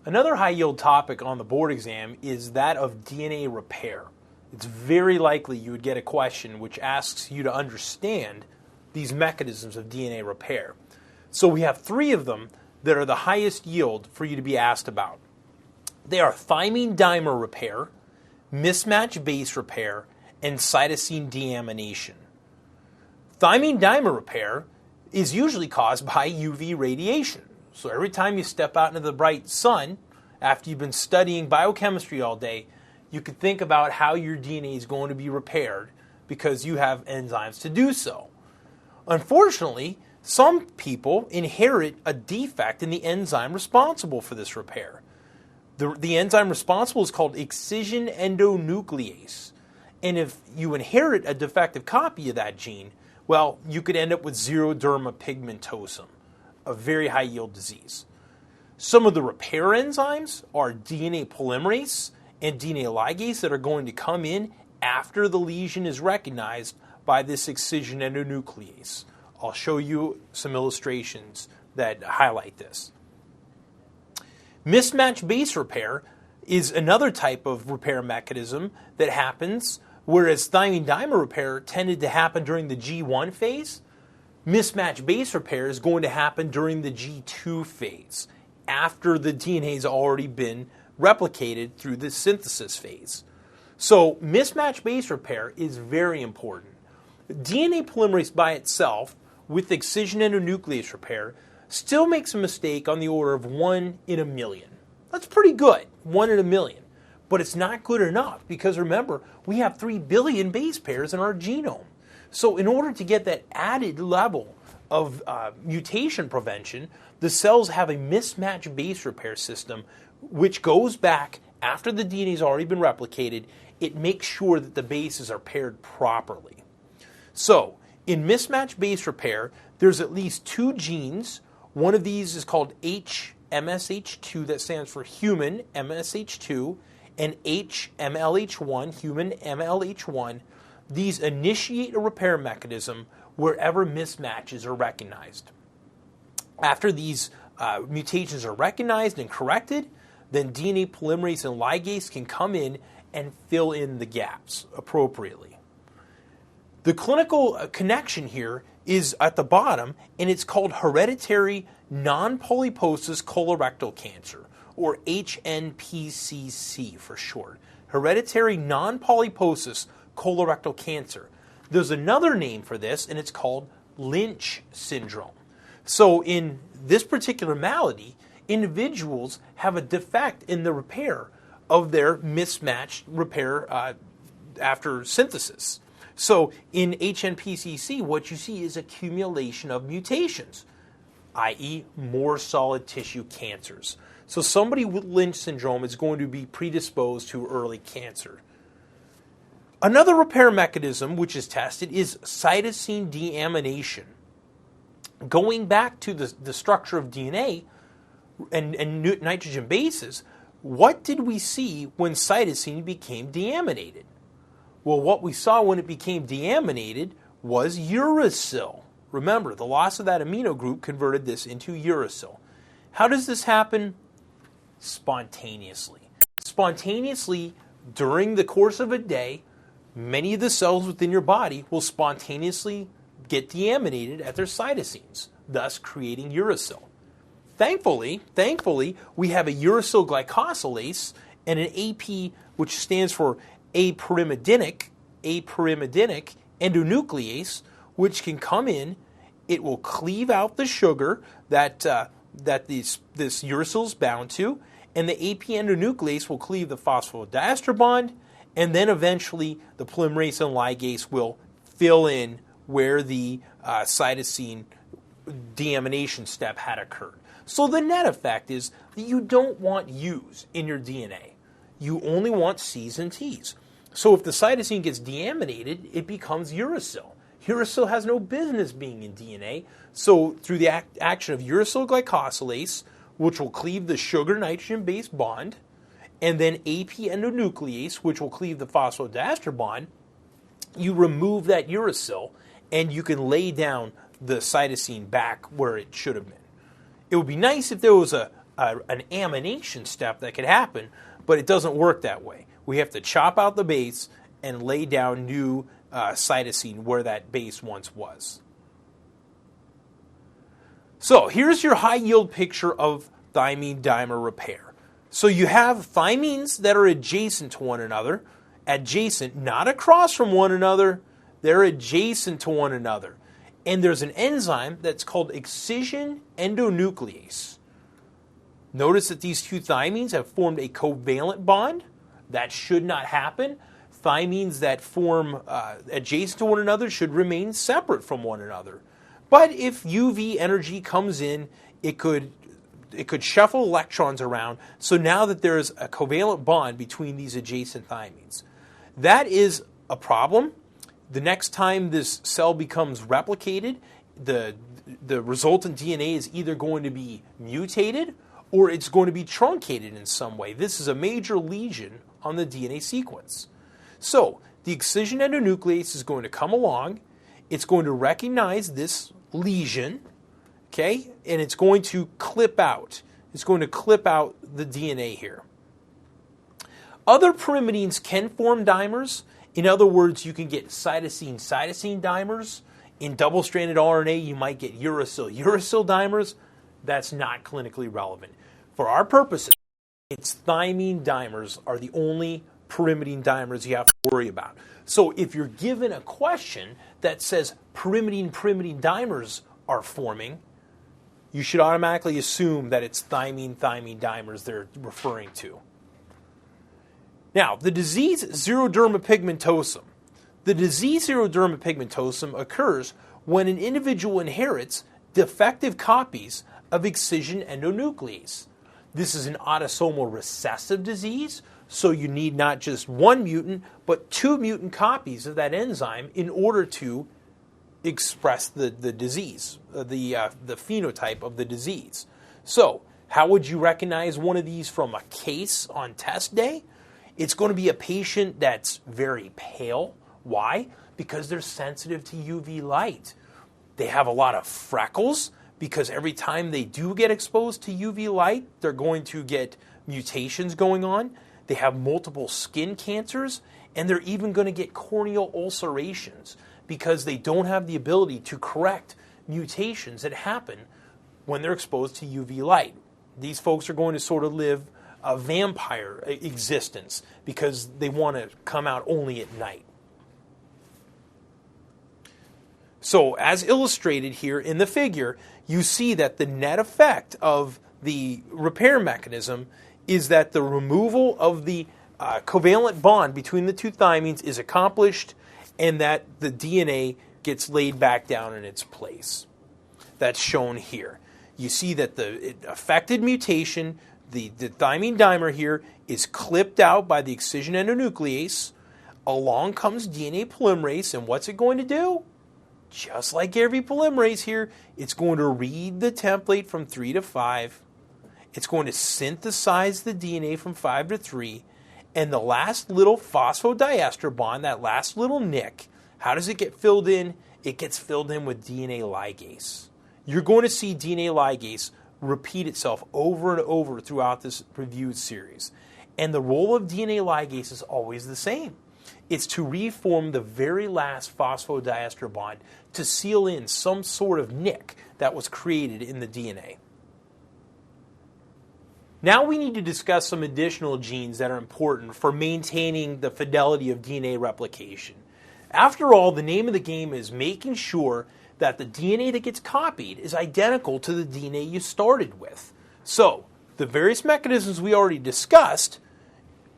Another high-yield topic on the board exam is that of DNA repair. It's very likely you would get a question which asks you to understand these mechanisms of DNA repair. So we have three of them that are the highest yield for you to be asked about. They are thymine dimer repair, mismatch base repair, and cytosine deamination. Thymine dimer repair is usually caused by UV radiation. So every time you step out into the bright sun, after you've been studying biochemistry all day, you could think about how your DNA is going to be repaired because you have enzymes to do so. Unfortunately, some people inherit a defect in the enzyme responsible for this repair. The enzyme responsible is called Excision Endonuclease. And if you inherit a defective copy of that gene, well, you could end up with Zeroderma Pigmentosum, a very high yield disease. Some of the repair enzymes are DNA polymerase and DNA ligase that are going to come in after the lesion is recognized by this excision endonuclease. I'll show you some illustrations that highlight this. Mismatch base repair is another type of repair mechanism that happens, whereas thymine dimer repair tended to happen during the G1 phase. Mismatch base repair is going to happen during the G2 phase, after the DNA has already been replicated through the synthesis phase. So mismatch base repair is very important. DNA polymerase by itself, with excision endonuclease repair, still makes a mistake on the order of 1 in a million. That's pretty good, 1 in a million. But it's not good enough because remember, we have 3 billion base pairs in our genome. So in order to get that added level of mutation prevention, the cells have a mismatch base repair system which goes back after the DNA has already been replicated. It makes sure that the bases are paired properly. So in mismatch base repair, there's at least 2 genes. One of these is called HMSH2, that stands for human MSH2, and HMLH1, human MLH1. These initiate a repair mechanism wherever mismatches are recognized. After these mutations are recognized and corrected, then DNA polymerase and ligase can come in and fill in the gaps appropriately. The clinical connection here is at the bottom, and it's called hereditary non-polyposis colorectal cancer, or HNPCC for short. Hereditary non-polyposis colorectal cancer. There's another name for this, and it's called Lynch syndrome. So in this particular malady, individuals have a defect in the repair of their mismatched repair after synthesis. So in HNPCC, what you see is accumulation of mutations, i.e. more solid tissue cancers. So somebody with Lynch syndrome is going to be predisposed to early cancer. Another repair mechanism which is tested is cytosine deamination. Going back to the structure of DNA and nitrogen bases, what did we see when cytosine became deaminated? Well, what we saw when it became deaminated was uracil. Remember, the loss of that amino group converted this into uracil. How does this happen? Spontaneously. Spontaneously, during the course of a day, many of the cells within your body will spontaneously get deaminated at their cytosines, thus creating uracil. Thankfully, we have a uracil glycosylase and an AP, which stands for apyrimidinic endonuclease, which can come in. It will cleave out the sugar that this uracil is bound to, and the AP endonuclease will cleave the phosphodiester bond, and then eventually the polymerase and ligase will fill in where the cytosine deamination step had occurred. So the net effect is that you don't want U's in your DNA. You only want C's and T's. So if the cytosine gets deaminated, it becomes uracil. Uracil has no business being in DNA. So through the action of uracil glycosylase, which will cleave the sugar-nitrogen-base bond, and then AP endonuclease, which will cleave the phosphodiester bond, you remove that uracil, and you can lay down the cytosine back where it should have been. It would be nice if there was a an amination step that could happen, but it doesn't work that way. We have to chop out the base and lay down new cytosine where that base once was. So here's your high-yield picture of thymine dimer repair. So you have thymines that are adjacent to one another, not across from one another, they're adjacent to one another. And there's an enzyme that's called Excision Endonuclease. Notice that these two thymines have formed a covalent bond. That should not happen. Thymines that form adjacent to one another should remain separate from one another. But if UV energy comes in, it could shuffle electrons around. So now that there's a covalent bond between these adjacent thymines, that is a problem. The next time this cell becomes replicated, the resultant DNA is either going to be mutated or it's going to be truncated in some way. This is a major lesion on the DNA sequence. So the excision endonuclease is going to come along. It's going to recognize this lesion, okay, and it's going to clip out. It's going to clip out the DNA here. Other pyrimidines can form dimers. In other words, you can get cytosine-cytosine dimers. In double-stranded RNA, you might get uracil-uracil dimers. That's not clinically relevant. For our purposes, it's thymine dimers are the only pyrimidine dimers you have to worry about. So if you're given a question that says pyrimidine dimers are forming, you should automatically assume that it's thymine dimers they're referring to. Now, the disease Zeroderma Pigmentosum. The disease Zeroderma Pigmentosum occurs when an individual inherits defective copies of Excision Endonuclease. This is an autosomal recessive disease, so you need not just one mutant, but two mutant copies of that enzyme in order to express the disease, the phenotype of the disease. So, how would you recognize one of these from a case on test day? It's going to be a patient that's very pale. Why? Because they're sensitive to UV light. They have a lot of freckles because every time they do get exposed to UV light, they're going to get mutations going on. They have multiple skin cancers, and they're even going to get corneal ulcerations because they don't have the ability to correct mutations that happen when they're exposed to UV light. These folks are going to sort of live a vampire existence because they want to come out only at night. So as illustrated here in the figure, you see that the net effect of the repair mechanism is that the removal of the covalent bond between the two thymines is accomplished and that the DNA gets laid back down in its place. That's shown here. You see that the affected mutation, the thymine dimer here, is clipped out by the excision endonuclease. Along comes DNA polymerase, and what's it going to do? Just like every polymerase here, it's going to read the template from 3 to 5. It's going to synthesize the DNA from 5 to 3. And the last little phosphodiester bond, that last little nick, how does it get filled in? It gets filled in with DNA ligase. You're going to see DNA ligase repeat itself over and over throughout this reviewed series. And the role of DNA ligase is always the same. It's to reform the very last phosphodiester bond to seal in some sort of nick that was created in the DNA. Now we need to discuss some additional genes that are important for maintaining the fidelity of DNA replication. After all, the name of the game is making sure that the DNA that gets copied is identical to the DNA you started with. So, the various mechanisms we already discussed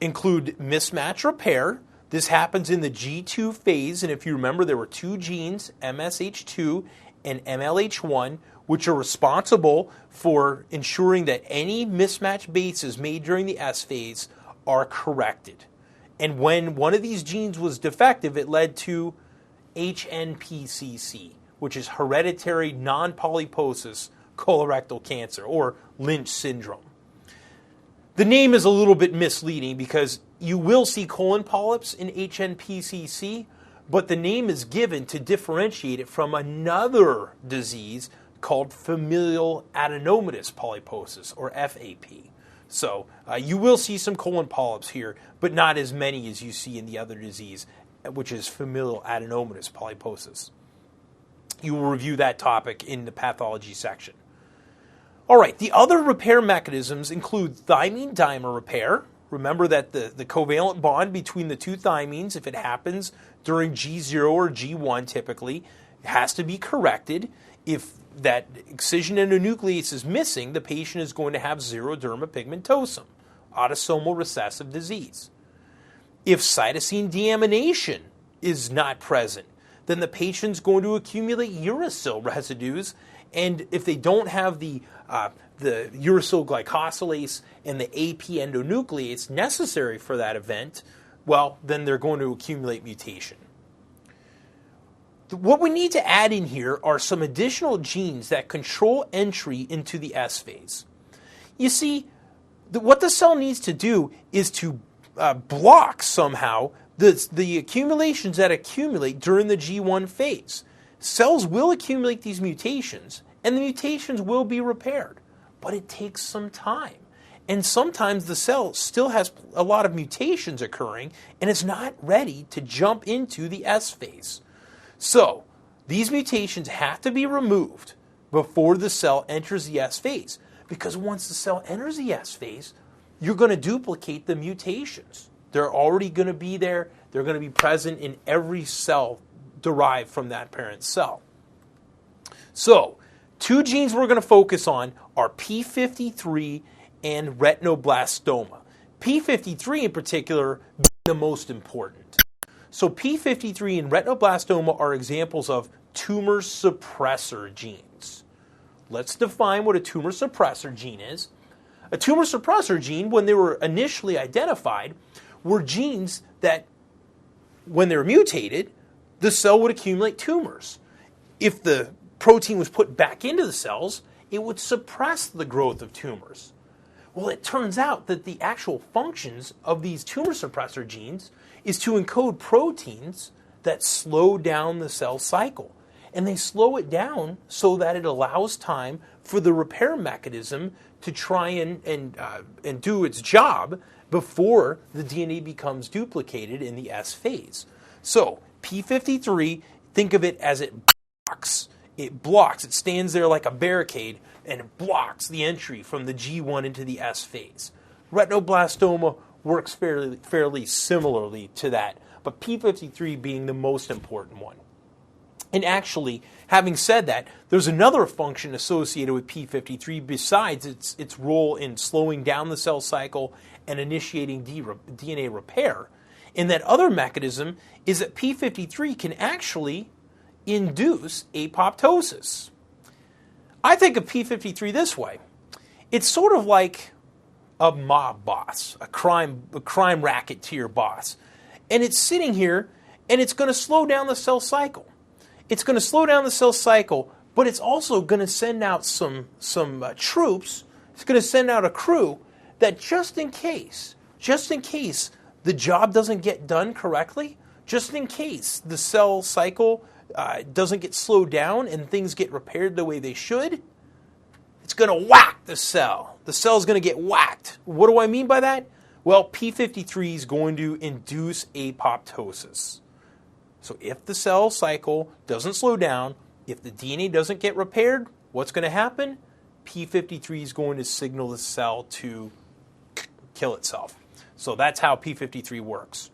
include mismatch repair. This happens in the G2 phase, and if you remember, there were two genes, MSH2 and MLH1, which are responsible for ensuring that any mismatched bases made during the S phase are corrected. And when one of these genes was defective, it led to HNPCC, which is hereditary non-polyposis colorectal cancer, or Lynch syndrome. The name is a little bit misleading because you will see colon polyps in HNPCC, but the name is given to differentiate it from another disease called familial adenomatous polyposis, or FAP. So you will see some colon polyps here, but not as many as you see in the other disease, which is familial adenomatous polyposis. You will review that topic in the pathology section. All right, the other repair mechanisms include thymine dimer repair. Remember that the covalent bond between the two thymines, if it happens during G0 or G1 typically, has to be corrected. If that excision endonuclease is missing, the patient is going to have Zeroderma Pigmentosum, autosomal recessive disease. If cytosine deamination is not present, then the patient's going to accumulate uracil residues, and if they don't have the uracil glycosylase and the AP endonuclease necessary for that event, well, then they're going to accumulate mutation. What we need to add in here are some additional genes that control entry into the S phase. You see, what the cell needs to do is to block somehow the accumulations that accumulate during the G1 phase. Cells will accumulate these mutations, and the mutations will be repaired, but it takes some time. And sometimes the cell still has a lot of mutations occurring, and it's not ready to jump into the S phase. So, these mutations have to be removed before the cell enters the S phase, because once the cell enters the S phase, you're going to duplicate the mutations. They're already going to be there. They're going to be present in every cell derived from that parent cell. So, two genes we're going to focus on are P53 and retinoblastoma. P53 in particular being the most important. So P53 and retinoblastoma are examples of tumor suppressor genes. Let's define what a tumor suppressor gene is. A tumor suppressor gene, when they were initially identified, were genes that, when they were mutated, the cell would accumulate tumors. If the protein was put back into the cells, it would suppress the growth of tumors. Well, it turns out that the actual functions of these tumor suppressor genes is to encode proteins that slow down the cell cycle. And they slow it down so that it allows time for the repair mechanism to try and do its job before the DNA becomes duplicated in the S phase. So P53, think of it as it blocks. It blocks. It stands there like a barricade, and it blocks the entry from the G1 into the S phase. Retinoblastoma works fairly similarly to that, but P53 being the most important one. And actually, having said that, there's another function associated with P53 besides its role in slowing down the cell cycle and initiating DNA repair. And that other mechanism is that P53 can actually induce apoptosis. I think of P53 this way. It's sort of like a mob boss, a crime racketeer boss. And it's sitting here, and it's going to slow down the cell cycle. It's going to slow down the cell cycle, but it's also going to send out some troops. It's going to send out a crew that just in case the job doesn't get done correctly, just in case the cell cycle doesn't get slowed down and things get repaired the way they should, it's going to whack the cell. The cell's going to get whacked. What do I mean by that? Well, P53 is going to induce apoptosis. So if the cell cycle doesn't slow down, if the DNA doesn't get repaired, what's going to happen? P53 is going to signal the cell to kill itself. So that's how P53 works.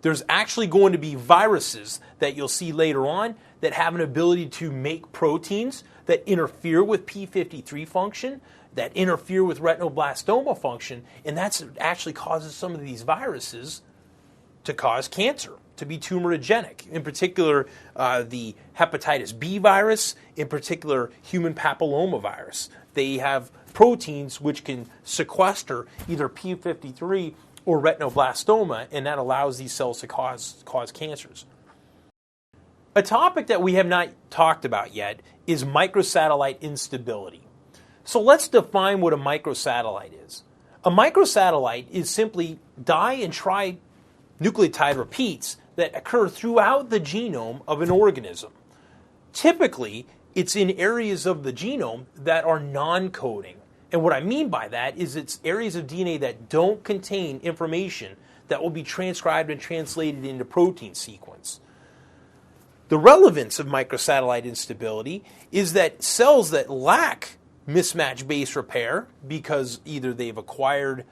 There's actually going to be viruses that you'll see later on that have an ability to make proteins that interfere with P53 function, that interfere with retinoblastoma function, and that's actually causes some of these viruses to cause cancer, to be tumorigenic. In particular, the hepatitis B virus, in particular, human papillomavirus. They have proteins which can sequester either P53 or retinoblastoma, and that allows these cells to cause cancers. A topic that we have not talked about yet is microsatellite instability. So let's define what a microsatellite is. A microsatellite is simply di and trinucleotide repeats that occur throughout the genome of an organism. Typically, it's in areas of the genome that are non-coding. And what I mean by that is it's areas of DNA that don't contain information that will be transcribed and translated into protein sequence. The relevance of microsatellite instability is that cells that lack mismatch base repair, because either they've acquired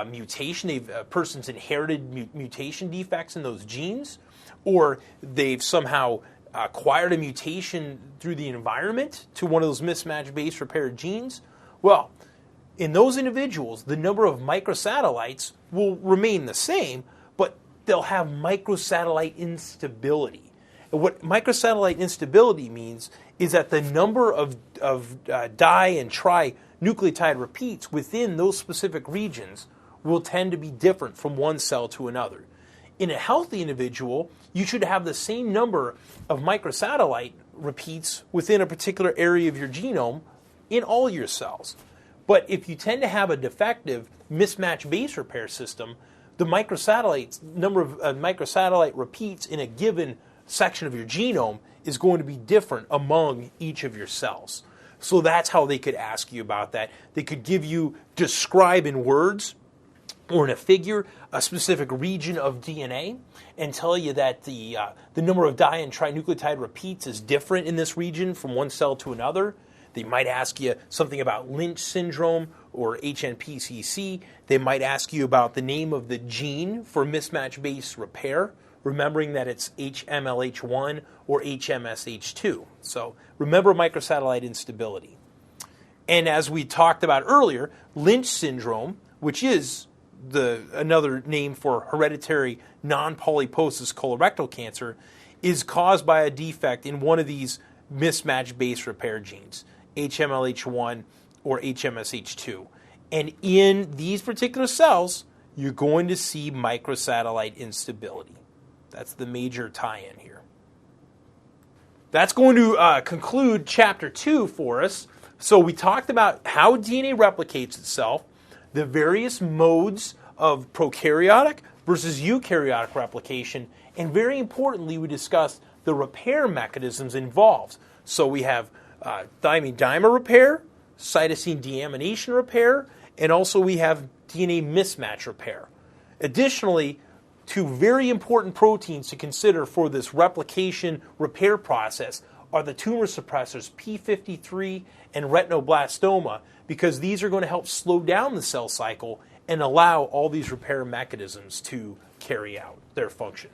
mutation, a person's inherited mutation defects in those genes, or they've somehow acquired a mutation through the environment to one of those mismatch base repair genes, well, in those individuals, the number of microsatellites will remain the same, but they'll have microsatellite instability. And what microsatellite instability means is that the number of di and trinucleotide repeats within those specific regions will tend to be different from one cell to another. In a healthy individual, you should have the same number of microsatellite repeats within a particular area of your genome in all your cells. But if you tend to have a defective mismatch base repair system, the number of microsatellite repeats in a given section of your genome is going to be different among each of your cells. So that's how they could ask you about that. They could describe in words or in a figure a specific region of DNA and tell you that the number of di and trinucleotide repeats is different in this region from one cell to another. They might ask you something about Lynch syndrome or HNPCC. They might ask you about the name of the gene for mismatch base repair, remembering that it's HMLH1 or HMSH2. So remember microsatellite instability. And as we talked about earlier, Lynch syndrome, which is another name for hereditary non-polyposis colorectal cancer, is caused by a defect in one of these mismatch base repair genes, HMLH1 or HMSH2. And in these particular cells, you're going to see microsatellite instability. That's the major tie-in here. That's going to conclude Chapter 2 for us. So we talked about how DNA replicates itself, the various modes of prokaryotic versus eukaryotic replication, and very importantly, we discussed the repair mechanisms involved. So we have thymine dimer repair, cytosine deamination repair, and also we have DNA mismatch repair. Additionally, two very important proteins to consider for this replication repair process are the tumor suppressors p53 and retinoblastoma, because these are going to help slow down the cell cycle and allow all these repair mechanisms to carry out their function.